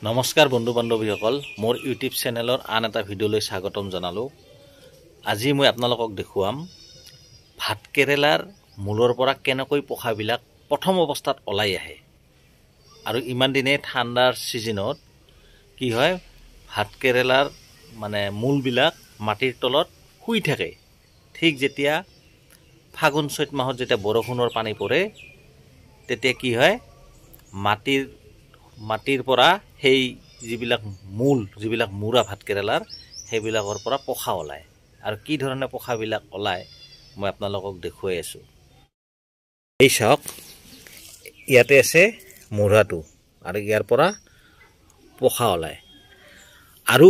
নমস্কাৰ বন্ধু বান্ধৱীসকল, মোৰ ইউটিউব চেনেলৰ আন এটা ভিডিঅ'লৈ স্বাগতম জনালোঁ। আজি মই আপোনালোকক দেখুৱাম ভাতকেৰেলাৰ মূলৰ পৰা কেনেকৈ পোখাবিলাক প্ৰথম অৱস্থাত ওলাই আহে। আৰু ইমান দিনে ঠাণ্ডাৰ ছিজনত কি হয়, ভাতকেৰেলাৰ মূলবিলাক মাটিৰ তলত শুই থাকে। ঠিক যেতিয়া ফাগুন চৈত মাহত যেতিয়া বৰষুণৰ পানী পৰে, তেতিয়া কি হয়, মাটিৰ পৰা সেই যিবিলাক মূৰা ভাতকেৰেলাৰ সেইবিলাকৰ পৰা পোখা ওলায়। আৰু কি ধৰণে পোখাবিলাক ওলায় মই আপোনালোকক দেখুৱাই আছোঁ। এই চাওক, ইয়াতে আছে মূৰাটো আৰু ইয়াৰ পৰা পোখা ওলায়। আৰু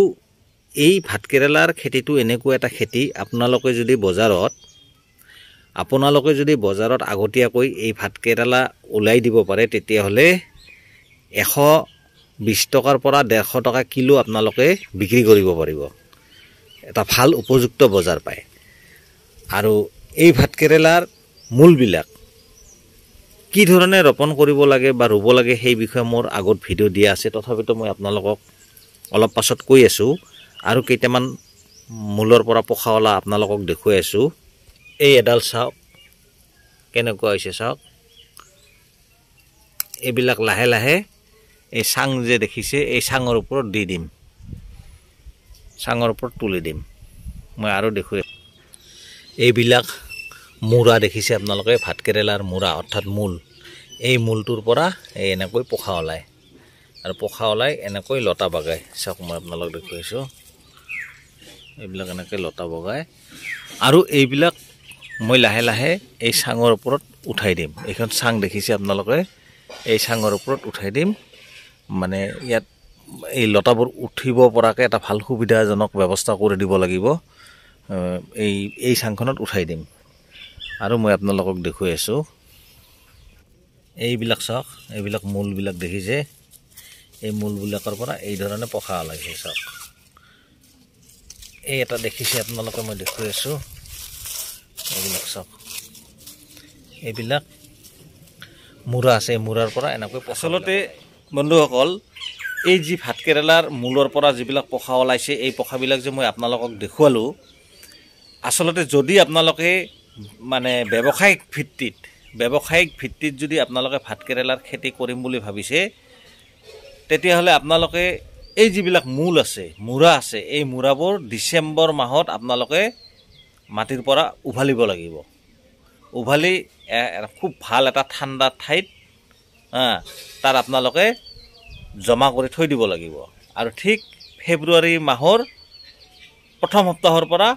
এই ভাতকেৰেলাৰ খেতিটো এনেকুৱা এটা খেতি, আপোনালোকে যদি বজাৰত আগতীয়াকৈ এই ভাতকেৰেলা ওলাই দিব পাৰে, তেতিয়াহ'লে 120 টকাৰ পৰা 150 টকা কিলো আপোনালোকে বিক্ৰী কৰিব পাৰিব। এটা ভাল উপযুক্ত বজাৰ পায়। আৰু এই ভাতকেৰেলাৰ মূলবিলাক কি ধৰণে ৰোপণ কৰিব লাগে বা ৰুব লাগে সেই বিষয়ে মোৰ আগত ভিডিঅ' দিয়া আছে। তথাপিতো মই আপোনালোকক অলপ পাছত কৈ আছোঁ। আৰু কেইটামান মূলৰ পৰা পোখা ওলা আপোনালোকক দেখুৱাই আছোঁ। এই এডাল চাওক কেনেকুৱা হৈছে, চাওক। এইবিলাক লাহে লাহে এই চাং যে দেখিছে, এই চাঙৰ ওপৰত দি দিম, চাঙৰ ওপৰত তুলি দিম। মই আৰু দেখুৱাই, এইবিলাক মূৰা দেখিছে আপোনালোকে, ভাতকেৰেলাৰ মূৰা অৰ্থাৎ মূল। এই মূলটোৰ পৰা এই এনেকৈ পোখা ওলায় আৰু পোখা ওলাই এনেকৈ লতা বগায়। চাওক, মই আপোনালোকক দেখুৱাইছোঁ। এইবিলাক এনেকৈ লতা বগায় আৰু এইবিলাক মই লাহে লাহে এই চাঙৰ ওপৰত উঠাই দিম। এইখন চাং দেখিছে আপোনালোকে, এই চাঙৰ ওপৰত উঠাই দিম। ইয়াত এই লতাবোৰ উঠিব পৰাকৈ এটা ভাল সুবিধাজনক ব্যৱস্থা কৰি দিব লাগিব। এই চাংখনত উঠাই দিম আৰু মই আপোনালোকক দেখুৱাই আছোঁ। এইবিলাক চাওক, এইবিলাক মূলবিলাক দেখিছে, এই মূলবিলাকৰ পৰা এই ধৰণে পোখা ওলাইছে। চাওক, এই এটা দেখিছে আপোনালোকে, মই দেখুৱাই আছোঁ। এইবিলাক চাওক, এইবিলাক মূৰা আছে, মূৰাৰ পৰা এনেকৈ। আচলতে বন্ধুসকল, এই যি ভাতকেৰেলাৰ মূলৰ পৰা যিবিলাক পোখা ওলাইছে, এই পোখাবিলাক যে মই আপোনালোকক দেখুৱালোঁ, আচলতে যদি আপোনালোকে ব্যৱসায়িক ভিত্তিত যদি আপোনালোকে ভাতকেৰেলাৰ খেতি কৰিম বুলি ভাবিছে, তেতিয়াহ'লে আপোনালোকে এই যিবিলাক মূৰা আছে, এই মূৰাবোৰ ডিচেম্বৰ মাহত আপোনালোকে মাটিৰ পৰা উভালিব লাগিব। উভালি খুব ভাল এটা ঠাণ্ডা ঠাইত তাত আপোনালোকে জমা কৰি থৈ দিব লাগিব। আৰু ঠিক ফেব্ৰুৱাৰী মাহৰ প্ৰথম সপ্তাহৰ পৰা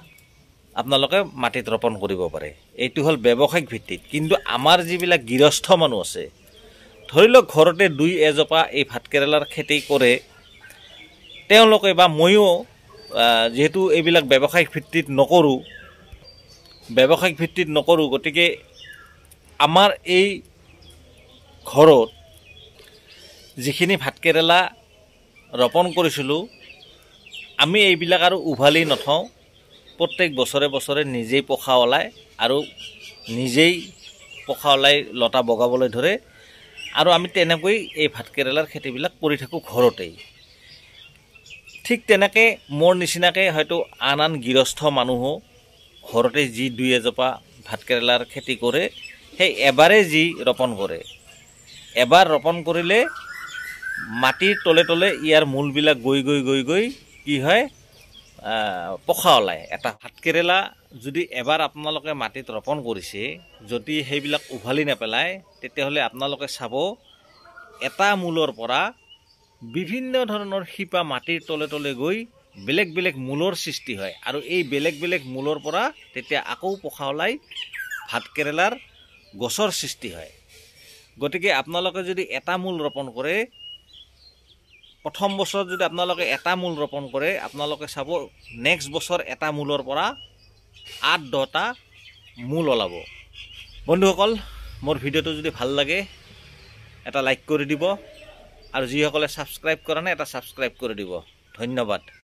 আপোনালোকে মাটিত ৰোপণ কৰিব পাৰে। এইটো হ'ল ব্যৱসায়িক ভিত্তিত। কিন্তু আমাৰ যিবিলাক গৃহস্থ মানুহ আছে, ধৰি লওক ঘৰতে 2-এজোপা এই ভাতকেৰেলাৰ খেতি কৰে, তেওঁলোকে বা ময়ো যিহেতু এইবিলাক ব্যৱসায়িক ভিত্তিত নকৰোঁ, গতিকে আমাৰ এই ঘৰত যিখিনি ভাতকেৰেলা ৰোপণ কৰিছিলোঁ, আমি এইবিলাক আৰু উভালি নথওঁ। প্ৰত্যেক বছৰে নিজেই পোখা ওলায় আৰু নিজেই পোখা ওলাই লতা বগাবলৈ ধৰে। আৰু আমি তেনেকৈ এই ভাতকেৰেলাৰ খেতিবিলাক কৰি থাকোঁ ঘৰতেই। ঠিক তেনেকৈ মোৰ নিচিনাকৈ হয়তো আন গৃহস্থ মানুহো ঘৰতে যি 2-এজোপা ভাতকেৰেলাৰ খেতি কৰে, সেই এবাৰেই যি ৰোপণ কৰে, এবাৰ ৰোপণ কৰিলে মাটিৰ তলে তলে ইয়াৰ মূলবিলাক গৈ কি হয়, পোখা ওলায়। এটা ভাতকেৰেলা যদি এবাৰ আপোনালোকে মাটিত ৰোপণ কৰিছে, যদি সেইবিলাক উভালি নেপেলায়, তেতিয়াহ'লে আপোনালোকে চাব, এটা মূলৰ পৰা বিভিন্ন ধৰণৰ শিপা মাটিৰ তলে তলে গৈ বেলেগ বেলেগ মূলৰ সৃষ্টি হয়। আৰু এই বেলেগ বেলেগ মূলৰ পৰা তেতিয়া আকৌ পোখা ওলাই ভাতকেৰেলাৰ গছৰ সৃষ্টি হয়। গতিকে আপোনালোকে যদি এটা মূল ৰোপণ কৰে, প্ৰথম বছৰত যদি আপোনালোকে এটা মূল ৰোপণ কৰে, আপোনালোকে চাব নেক্সট বছৰ এটা মূলৰ পৰা 8-10টা মূল ওলাব। বন্ধুসকল, মোৰ ভিডিঅ'টো যদি ভাল লাগে এটা লাইক কৰি দিব, আৰু যিসকলে ছাবস্ক্ৰাইব কৰা নাই এটা ছাবস্ক্ৰাইব কৰি দিব। ধন্যবাদ।